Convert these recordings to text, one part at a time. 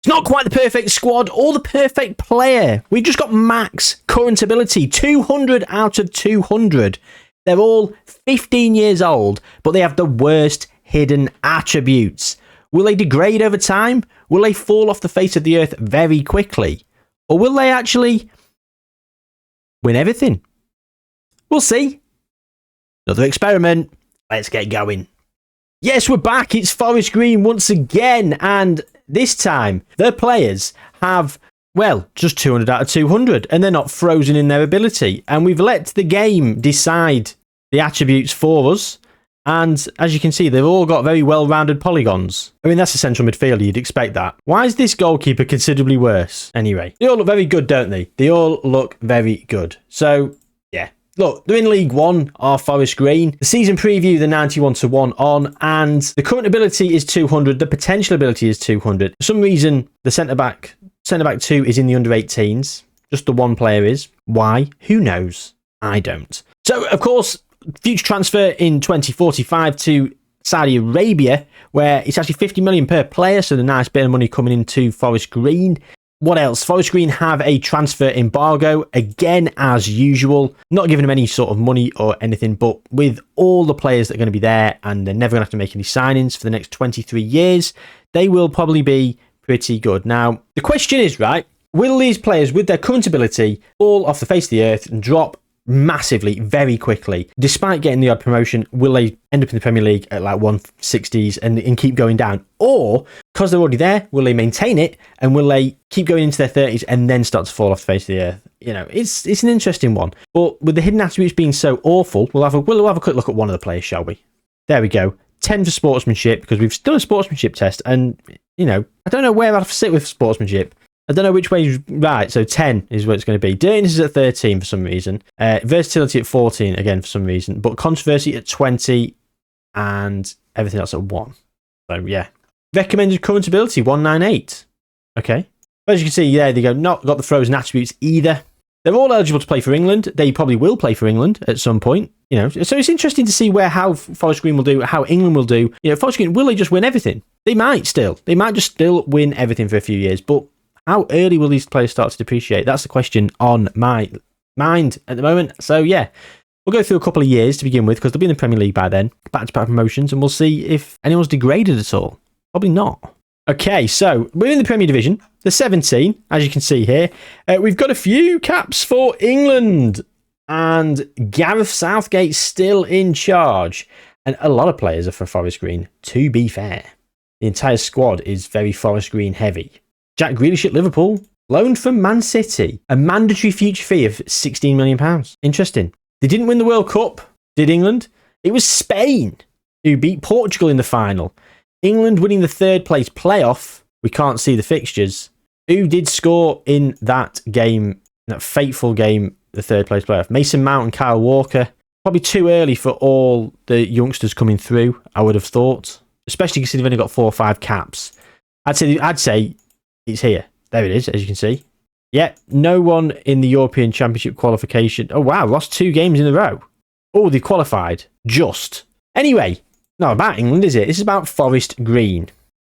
It's not quite the perfect squad or the perfect player. We've just got max current ability, 200 out of 200. They're all 15 years old, but they have the worst hidden attributes. Will they degrade over time? Will they fall off the face of the earth very quickly? Or will they actually win everything? We'll see. Another experiment. Let's get going. Yes, we're back. It's Forest Green once again. And this time, their players have, well, just 200 out of 200. And they're not frozen in their ability. And we've let the game decide the attributes for us. And as you can see, they've all got very well-rounded polygons. I mean, that's a central midfielder. You'd expect that. Why is this goalkeeper considerably worse? Anyway, they all look very good, don't they? They all look very good. So, yeah. Look, they're in League One, our Forest Green. The season preview, the 91-1 on, and the current ability is 200. The potential ability is 200. For some reason, the centre-back 2 is in the under-18s. Just the one player is. Why? Who knows? I don't. So, of course, future transfer in 2045 to Saudi Arabia, where it's actually 50 million per player, so the nice bit of money coming into Forest Green. What else? Forest Green have a transfer embargo, again as usual, not giving them any sort of money or anything, but with all the players that are going to be there, and they're never going to have to make any signings for the next 23 years, they will probably be pretty good. Now, the question is, right, will these players with their current ability fall off the face of the earth and drop massively, very quickly? Despite getting the odd promotion, will they end up in the Premier League at like 160s and keep going down? Or, because they're already there, will they maintain it and will they keep going into their 30s and then start to fall off the face of the earth? You know, it's an interesting one. But with the hidden attributes being so awful, we'll have a quick look at one of the players, shall we? There we go. 10 for sportsmanship, because we've done a sportsmanship test, and, you know, I don't know where I'd sit with sportsmanship. I don't know which way is right, so 10 is what it's going to be. Dirtiness is at 13 for some reason. Versatility at 14, again, for some reason. But controversy at 20, and everything else at 1. So, yeah. Recommended current ability, 198. Okay. As you can see, there they go. Not got the frozen attributes either. They're all eligible to play for England. They probably will play for England at some point. You know, so it's interesting to see how Forest Green will do, how England will do. You know, Forest Green, will they just win everything? They might still. They might just still win everything for a few years, but how early will these players start to depreciate? That's the question on my mind at the moment. So, yeah, we'll go through a couple of years to begin with, because they'll be in the Premier League by then, back-to-back promotions, and we'll see if anyone's degraded at all. Probably not. Okay, so we're in the Premier Division. The 17, as you can see here. We've got a few caps for England, and Gareth Southgate's still in charge. And a lot of players are for Forest Green, to be fair. The entire squad is very Forest Green heavy. Jack Grealish at Liverpool, loaned from Man City. A mandatory future fee of £16 million. Interesting. They didn't win the World Cup, did England? It was Spain who beat Portugal in the final. England winning the third place playoff. We can't see the fixtures. Who did score in that game, that fateful game, the third place playoff? Mason Mount and Kyle Walker. Probably too early for all the youngsters coming through, I would have thought. Especially considering they've only got 4 or 5 caps. I'd say it's here. There it is, as you can see. Yeah, no one in the European Championship qualification. Oh, wow, lost 2 games in a row. Oh, they qualified. Just. Anyway, not about England, is it? This is about Forest Green.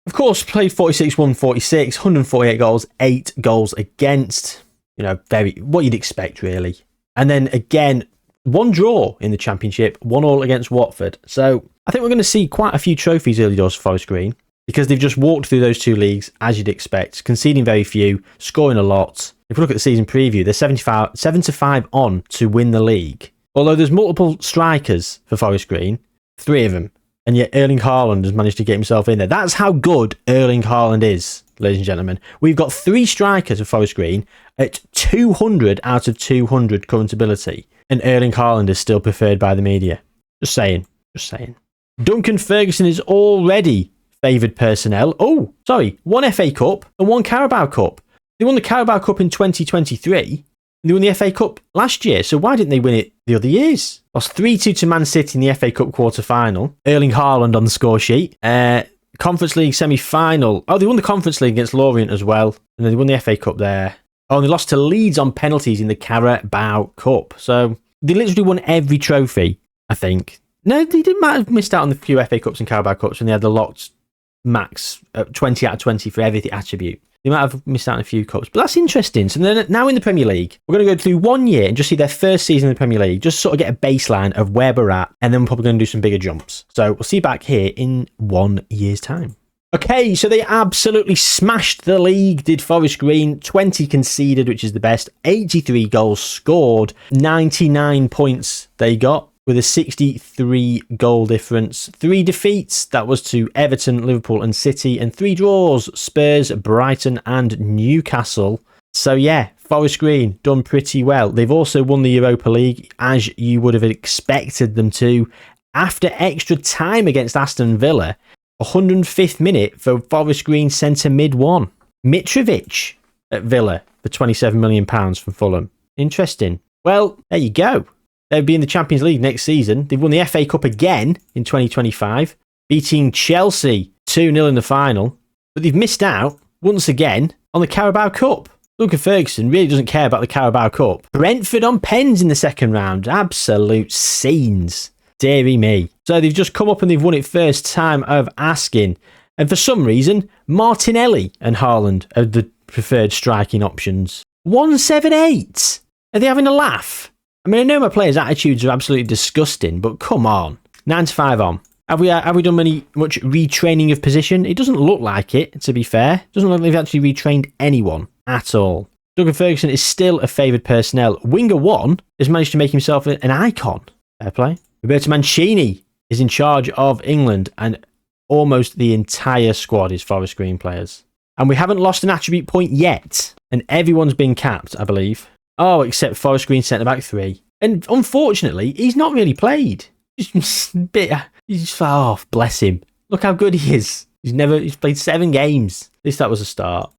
Of course, played 46, won 46, 148 goals, 8 goals against. You know, very what you'd expect, really. And then, again, 1 draw in the Championship, 1-1 against Watford. So, I think we're going to see quite a few trophies early doors for Forest Green, because they've just walked through those 2 leagues, as you'd expect, conceding very few, scoring a lot. If we look at the season preview, they're 7-5 on to win the league. Although there's multiple strikers for Forest Green, 3 of them, and yet Erling Haaland has managed to get himself in there. That's how good Erling Haaland is, ladies and gentlemen. We've got 3 strikers for Forest Green at 200 out of 200 current ability, and Erling Haaland is still preferred by the media. Just saying. Duncan Ferguson is already favoured personnel. Oh, sorry, 1 FA Cup and 1 Carabao Cup. They won the Carabao Cup in 2023. They won the FA Cup last year, so why didn't they win it the other years? Lost 3-2 to Man City in the FA Cup quarter-final. Erling Haaland on the score sheet. Conference League semi-final. Oh, they won the Conference League against Lorient as well. And then they won the FA Cup there. Oh, and they lost to Leeds on penalties in the Carabao Cup. So they literally won every might have missed out on the few FA Cups and Carabao Cups when they had the locked max 20 out of 20 for every attribute. They might have missed out on a few cups, but that's interesting. So then, now in the Premier League, we're going to go through 1 year and just see their first season in the Premier League, just sort of get a baseline of where we're at, and then we're probably going to do some bigger jumps. So we'll see you back here in 1 year's time. Okay, so they absolutely smashed the league, did Forest Green. 20 conceded, which is the best. 83 goals scored. 99 points they got, with a 63 goal difference. 3 defeats, that was to Everton, Liverpool and City, and 3 draws, Spurs, Brighton and Newcastle. So yeah, Forest Green done pretty well. They've also won the Europa League, as you would have expected them to, after extra time against Aston Villa. 105th minute for Forest Green centre mid one. Mitrovic at Villa for £27 million from Fulham. Interesting. Well, there you go. They'll be in the Champions League next season. They've won the FA Cup again in 2025, beating Chelsea 2-0 in the final. But they've missed out, once again, on the Carabao Cup. Luca Ferguson really doesn't care about the Carabao Cup. Brentford on pens in the second round. Absolute scenes. Deary me. So they've just come up and they've won it first time of asking. And for some reason, Martinelli and Haaland are the preferred striking options. 178. Are they having a laugh? I mean, I know my players' attitudes are absolutely disgusting, but come on. 9-5 on. Have we done much retraining of position? It doesn't look like it, to be fair. It doesn't look like they've actually retrained anyone at all. Douglas Ferguson is still a favoured personnel. Winger 1 has managed to make himself an icon. Fair play. Roberto Mancini is in charge of England, and almost the entire squad is Forest Green players. And we haven't lost an attribute point yet, and everyone's been capped, I believe. Oh, except Forest Green centre-back 3. And unfortunately, he's not really played. He's just far off, bless him. Look how good he is. He's played 7 games. At least that was a start.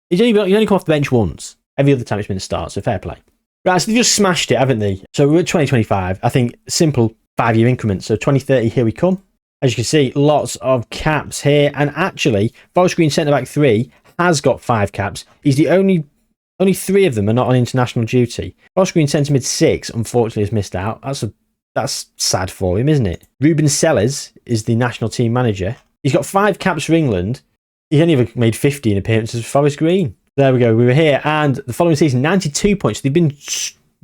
He's only come off the bench once. Every other time it's been a start, so fair play. Right, so they've just smashed it, haven't they? So we're at 2025. I think simple 5-year increments. So 2030, here we come. As you can see, lots of caps here. And actually, Forest Green centre-back 3 has got 5 caps. He's the only 3 of them are not on international duty. Forest Green centre mid 6, unfortunately, has missed out. That's sad for him, isn't it? Ruben Sellers is the national team manager. He's got 5 caps for England. He's only ever made 15 appearances for Forest Green. There we go. We were here. And the following season, 92 points. They've been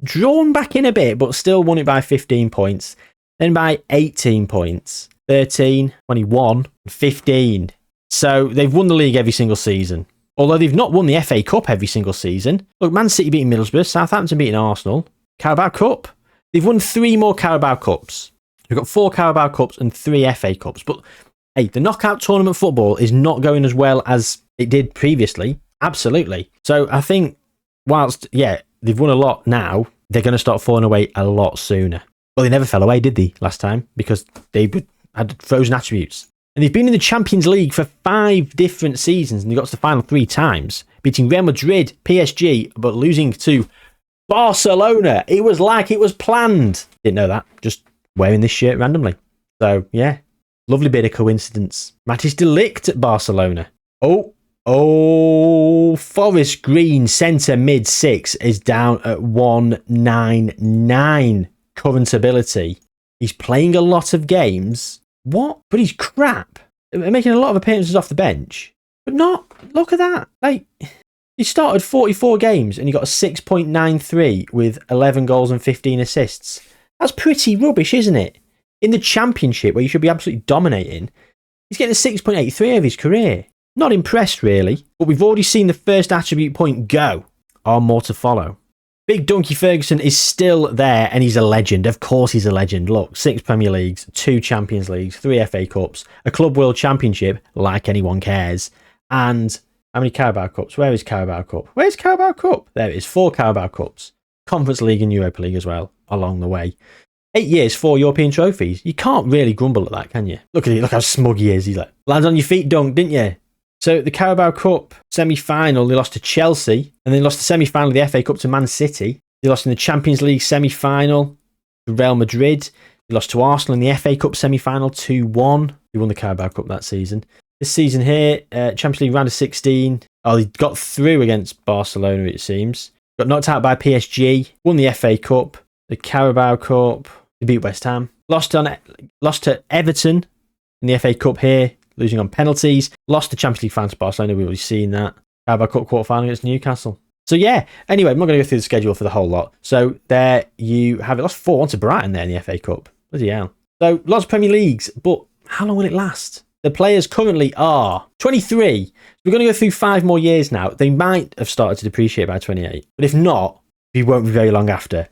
drawn back in a bit, but still won it by 15 points. Then by 18 points. 13, 21, 15. So they've won the league every single season. Although they've not won the FA Cup every single season. Look, Man City beating Middlesbrough, Southampton beating Arsenal, Carabao Cup. They've won 3 more Carabao Cups. We've got 4 Carabao Cups and 3 FA Cups. But hey, the knockout tournament football is not going as well as it did previously. Absolutely. So I think whilst, they've won a lot now, they're going to start falling away a lot sooner. Well, they never fell away, did they, last time? Because they had frozen attributes. And they've been in the Champions League for 5 different seasons, and they got to the final 3 times, beating Real Madrid, PSG, but losing to Barcelona. It was like it was planned. Didn't know that. Just wearing this shirt randomly. So, yeah. Lovely bit of coincidence. Matthijs de Ligt at Barcelona. Oh, Forest Green centre mid 6 is down at 199 current ability. He's playing a lot of games. What? But he's crap. They're making a lot of appearances off the bench. But not. Look at that. Like, he started 44 games and he got a 6.93 with 11 goals and 15 assists. That's pretty rubbish, isn't it? In the Championship, where you should be absolutely dominating, he's getting a 6.83 of his career. Not impressed, really. But we've already seen the first attribute point go. More to follow. Big Donkey Ferguson is still there, and he's a legend. Of course he's a legend. Look, 6 Premier Leagues, 2 Champions Leagues, 3 FA Cups, a Club World Championship, like anyone cares, and how many Carabao Cups? Where is Carabao Cup? Where's Carabao Cup? There it is, 4 Carabao Cups. Conference League and Europa League as well, along the way. 8 years, 4 European trophies. You can't really grumble at that, can you? Look at it, look how smug he is. He's like, land on your feet, dunk, didn't you? So the Carabao Cup semi-final, they lost to Chelsea, and then lost the semi-final of the FA Cup to Man City. They lost in the Champions League semi-final to Real Madrid. They lost to Arsenal in the FA Cup semi-final 2-1. They won the Carabao Cup that season. This season here, Champions League round of 16. They got through against Barcelona, it seems. Got knocked out by PSG. Won the FA Cup, the Carabao Cup. They beat West Ham. Lost to Everton in the FA Cup here. losing on penalties. Lost the Champions League final to Barcelona. We've already seen that. Carabao Cup quarter-final against Newcastle. So yeah, anyway, I'm not going to go through the schedule for the whole lot. So there you have it. Lost 4-1 to Brighton there in the FA Cup. Bloody hell. So lots of Premier Leagues, but how long will it last? The players currently are 23. We're going to go through 5 more years now. They might have started to depreciate by 28. But if not, it won't be very long after.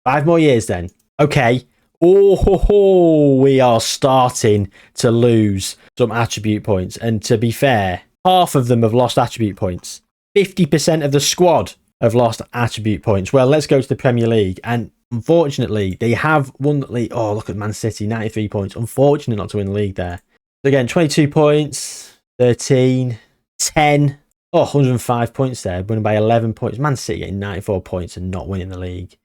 5 more years then. Okay. Oh, we are starting to lose some attribute points. And to be fair, half of them have lost attribute points. 50% of the squad have lost attribute points. Well, let's go to the Premier League. And unfortunately, they have won the league. Oh, look at Man City, 93 points. Unfortunate not to win the league there. So again, 22 points, 13, 10. Oh, 105 points there, winning by 11 points. Man City getting 94 points and not winning the league.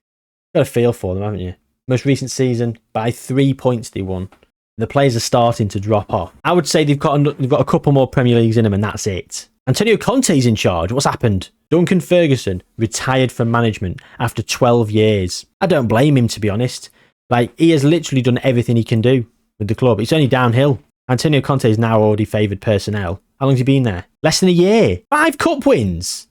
Got a feel for them, haven't you? Most recent season, by 3 points they won. The players are starting to drop off. I would say they've got a couple more Premier Leagues in them, and that's it. Antonio Conte's in charge. What's happened? Duncan Ferguson retired from management after 12 years. I don't blame him, to be honest. Like, he has literally done everything he can do with the club. It's only downhill. Antonio Conte is now already favoured personnel. How long has he been there? Less than a year. 5 cup wins.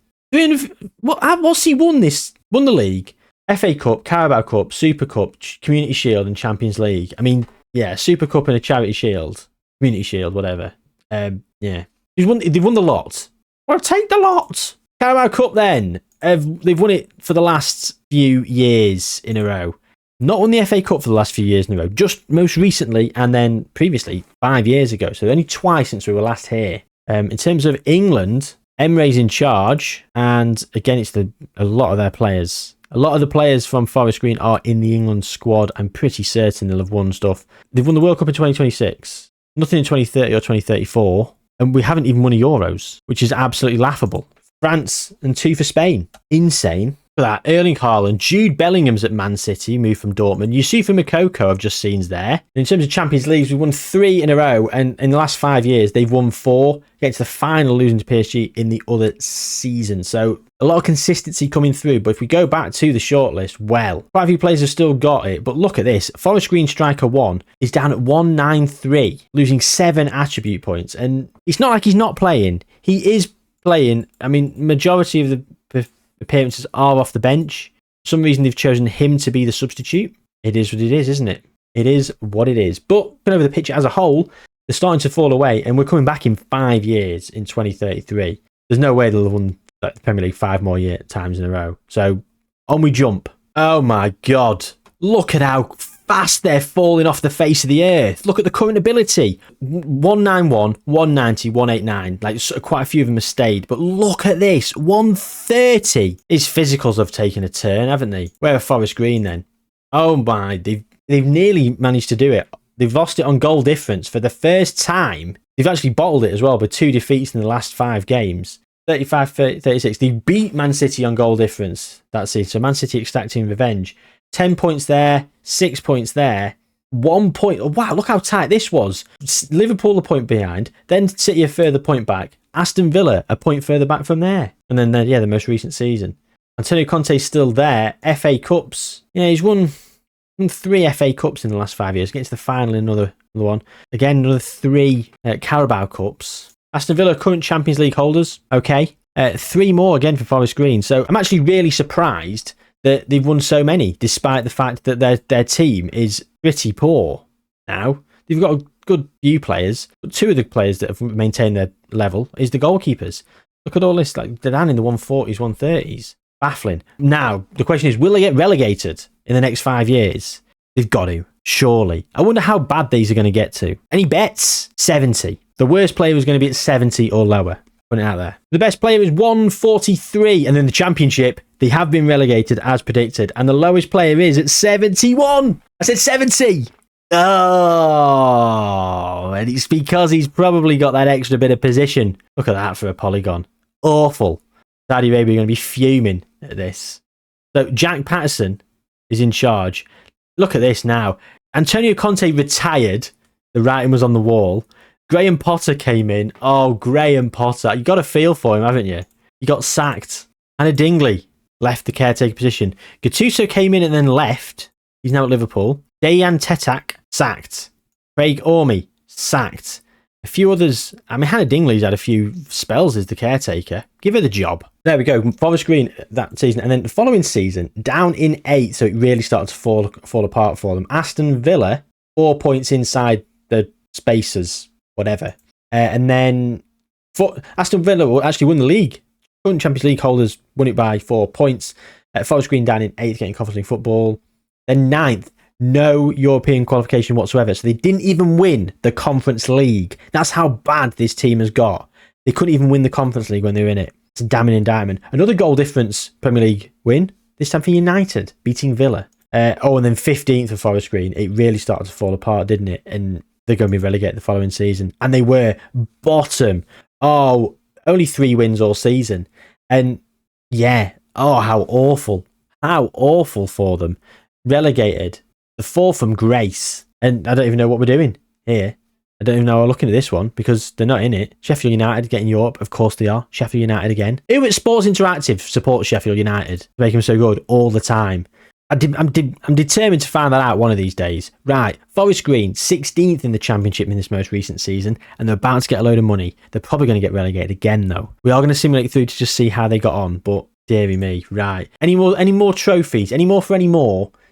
What's he won this? Won the league, FA Cup, Carabao Cup, Super Cup, Community Shield, and Champions League. I mean, yeah, Super Cup and a Charity Shield, Community Shield, whatever. Yeah, they've won the lot. Well, take the lot. Carabao Cup then. They've won it for the last few years in a row. Not won the FA Cup for the last few years in a row, just most recently and then previously 5 years ago. So only twice since we were last here. In terms of England, Emre's in charge, and again, it's a lot of their players. A lot of the players from Forest Green are in the England squad. I'm pretty certain they'll have won stuff. They've won the World Cup in 2026, nothing in 2030 or 2034, and we haven't even won a Euros, which is absolutely laughable. France and 2 for Spain. Insane. For that, Erling Haaland, Jude Bellingham's at Man City, moved from Dortmund. Yusufa Moukoko, I've just seen there. In terms of Champions Leagues, we've won 3 in a row, and in the last 5 years, they've won 4, getting to the final, losing to PSG in the other season. So a lot of consistency coming through. But if we go back to the shortlist, well, quite a few players have still got it. But look at this. Forest Green striker 1 is down at 193, losing 7 attribute points. And it's not like he's not playing. He is playing. I mean, majority of the appearances are off the bench. For some reason they've chosen him to be the substitute. It is what it is, isn't it? It is what it is. But over the picture as a whole, they're starting to fall away, and we're coming back in 5 years in 2033. There's no way they'll have won the Premier League 5 more times in a row. So on we jump. Oh my God. Look at how fast they're falling off the face of the earth. Look at the current ability. 191, 190, 189. Like, quite a few of them have stayed. But look at this. 130. His physicals have taken a turn, haven't they? Where are Forest Green then? Oh my. They've nearly managed to do it. They've lost it on goal difference for the first time. They've actually bottled it as well with 2 defeats in the last 5 games. 35, 36. They beat Man City on goal difference. That's it. So Man City extracting revenge. 10 points there, 6 points there, 1 point. Oh, wow, look how tight this was. Liverpool a point behind, then City a further point back, Aston Villa a point further back from there. And then, the most recent season. Antonio Conte's still there. FA Cups. Yeah, he's won 3 FA Cups in the last 5 years. Getting to the final in another one. Again, another 3 Carabao Cups. Aston Villa current Champions League holders. Okay. 3 more again for Forest Green. So I'm actually really surprised that they've won so many, despite the fact that their team is pretty poor now. They've got a good few players, but 2 of the players that have maintained their level is the goalkeepers. Look at all this, like, they're down in the 140s, 130s. Baffling. Now, the question is, will they get relegated in the next 5 years? They've got to, surely. I wonder how bad these are going to get to. Any bets? 70. The worst player was going to be at 70 or lower. Put it out there. The best player is 143, and then the Championship, they have been relegated as predicted, and the lowest player is at 71. I said 70. Oh, and it's because he's probably got that extra bit of position. Look at that for a polygon. Awful. Saudi Arabia are going to be fuming at this. So Jack Patterson is in charge. Look at this now. Antonio Conte retired. The writing was on the wall. Graham Potter came in. Oh, Graham Potter. You got a feel for him, haven't you? He got sacked. Hannah Dingley left the caretaker position. Gattuso came in and then left. He's now at Liverpool. Dejan Tetak sacked. Craig Orme sacked. A few others. I mean, Hannah Dingley's had a few spells as the caretaker. Give her the job. There we go. Forest Green that season. And then the following season, down in 8th. So it really started to fall apart for them. Aston Villa, 4 points inside the Spacers, whatever. And then Aston Villa actually won the league. Current Champions League holders won it by 4 points. Forest Green down in 8th, getting Conference League football. Then 9th. No European qualification whatsoever. So they didn't even win the Conference League. That's how bad this team has got. They couldn't even win the Conference League when they were in it. It's a damning indictment. Another goal difference Premier League win. This time for United, beating Villa. And then 15th for Forest Green. It really started to fall apart, didn't it? And they're going to be relegated the following season. And they were bottom. Oh, only 3 wins all season. And yeah, how awful. How awful for them. Relegated. The fall from grace. And I don't even know what we're doing here. I don't even know we're looking at this one because they're not in it. Sheffield United getting Europe. Of course they are. Sheffield United again. Who at Sports Interactive supports Sheffield United to make them so good all the time? I'm determined to find that out one of these days. Right. Forest Green, 16th in the Championship in this most recent season, and they're about to get a load of money. They're probably going to get relegated again, though. We are going to simulate through to just see how they got on, but dearie me. Right. Any more trophies? Any more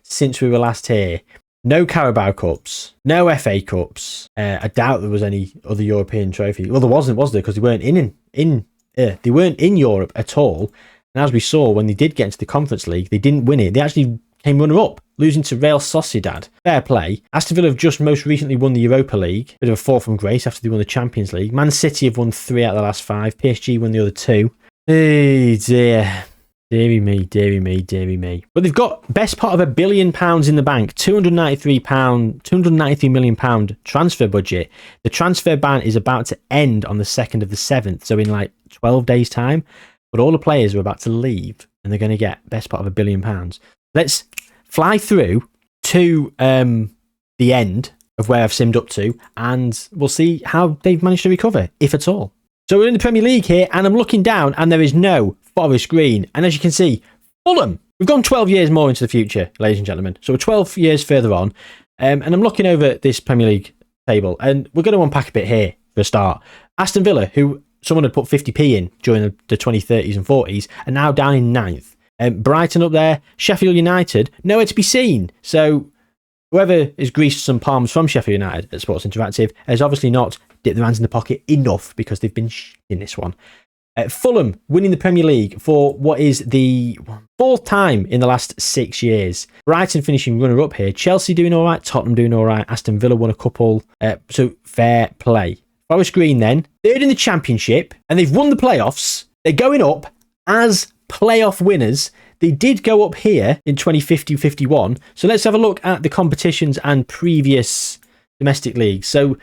since we were last here? No Carabao Cups, no FA Cups. I doubt there was any other European trophy. Well, there wasn't, was there? Because they weren't they weren't in Europe at all. And as we saw, when they did get into the Conference League, they didn't win it. They actually came runner-up, losing to Real Sociedad. Fair play. Aston Villa have just most recently won the Europa League. Bit of a fall from grace after they won the Champions League. Man City have won 3 out of the last 5. PSG won the other 2. Hey dear. Deary me. But they've got best part of £1 billion in the bank, £293 million transfer budget. The transfer ban is about to end on the 2nd of the 7th, so in like 12 days' time. But all the players are about to leave, and they're going to get best part of £1 billion. Let's fly through to the end of where I've simmed up to, and we'll see how they've managed to recover, if at all. So we're in the Premier League here, and I'm looking down, and there is no Forest Green. And as you can see, Fulham. We've gone 12 years more into the future, ladies and gentlemen. So we're 12 years further on. And I'm looking over this Premier League table, and we're going to unpack a bit here for a start. Aston Villa, who someone had put 50p in during the 2030s and 40s, are now down in 9th. Brighton up there. Sheffield United, nowhere to be seen. So whoever has greased some palms from Sheffield United at Sports Interactive has obviously not dipped their hands in the pocket enough because they've been in this one. Fulham winning the Premier League for what is the 4th time in the last 6 years. Brighton finishing runner-up here. Chelsea doing all right. Tottenham doing all right. Aston Villa won a couple. So fair play. Forest Green then, 3rd in the Championship, and they've won the playoffs. They're going up as playoff winners. They did go up here in 2050-51. So let's have a look at the competitions and previous domestic leagues. So,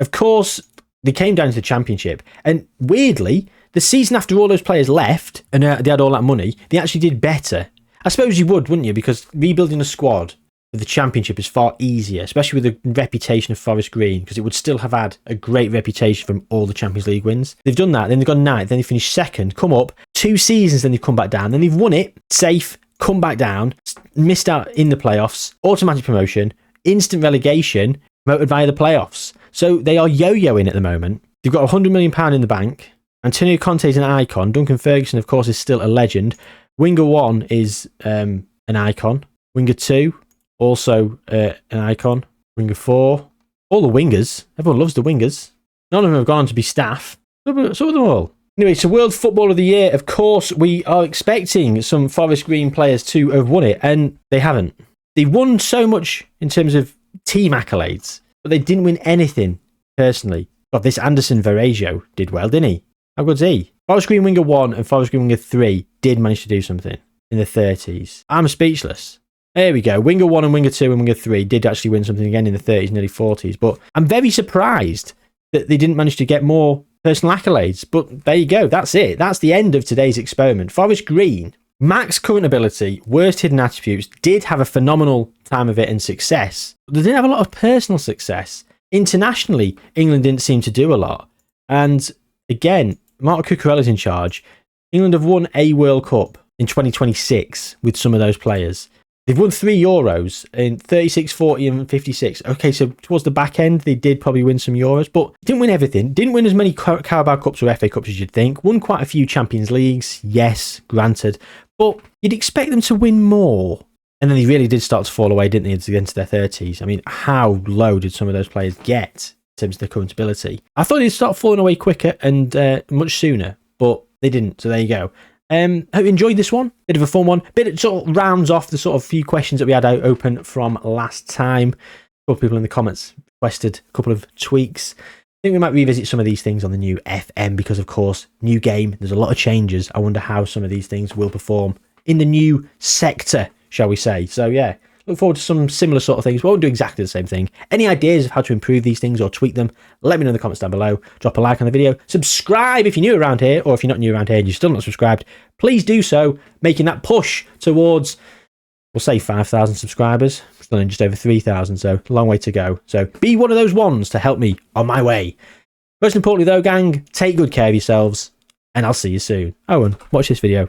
of course, they came down to the Championship, and weirdly, the season after all those players left and they had all that money, they actually did better. I suppose you would, wouldn't you? Because rebuilding a squad for the Championship is far easier, especially with the reputation of Forest Green, because it would still have had a great reputation from all the Champions League wins. They've done that, then they've gone 9th, then they finished 2nd, come up, 2 seasons, then they've come back down, then they've won it, safe, come back down, missed out in the playoffs, automatic promotion, instant relegation, promoted via the playoffs. So they are yo-yoing at the moment. They've got £100 million in the bank. Antonio Conte is an icon. Duncan Ferguson, of course, is still a legend. Winger 1 is an icon. Winger 2, also an icon. Winger 4, all the wingers. Everyone loves the wingers. None of them have gone on to be staff. So are them all. Anyway, so World Football of the Year, of course, we are expecting some Forest Green players to have won it, and they haven't. They won so much in terms of team accolades, but they didn't win anything personally. God, this Anderson Varejao did well, didn't he? How good's he? Forest Green Winger 1 and Forest Green Winger 3 did manage to do something in the 30s. I'm speechless. There we go. Winger 1 and Winger 2 and Winger 3 did actually win something again in the 30s, nearly 40s. But I'm very surprised that they didn't manage to get more personal accolades. But there you go. That's it. That's the end of today's experiment. Forest Green, max current ability, worst hidden attributes, did have a phenomenal time of it and success. But they didn't have a lot of personal success. Internationally, England didn't seem to do a lot. And again, Marco Cucurella's in charge. England have won a World Cup in 2026 with some of those players. They've won 3 Euros in 36, 40 and 56. Okay, so towards the back end, they did probably win some Euros, but didn't win everything. Didn't win as many Carabao Cups or FA Cups as you'd think. Won quite a few Champions Leagues, yes, granted. But you'd expect them to win more. And then they really did start to fall away, didn't they, into their 30s? I mean, how low did some of those players get in terms of their current ability? I thought they'd start falling away quicker and much sooner, but they didn't, so there you go. Hope you enjoyed this one. Bit of a fun one. Bit of sort of rounds off the sort of few questions that we had out open from last time. A couple of people in the comments requested a couple of tweaks. I think we might revisit some of these things on the new FM because, of course, new game. There's a lot of changes. I wonder how some of these things will perform in the new sector, shall we say. So, yeah, look forward to some similar sort of things. We won't do exactly the same thing. Any ideas of how to improve these things or tweak them, let me know in the comments down below. Drop a like on the video. Subscribe if you're new around here, or if you're not new around here and you're still not subscribed, please do so, making that push towards, we'll say 5,000 subscribers. We're still in just over 3,000, so a long way to go. So be one of those ones to help me on my way. Most importantly though, gang, take good care of yourselves, and I'll see you soon. Oh, and watch this video.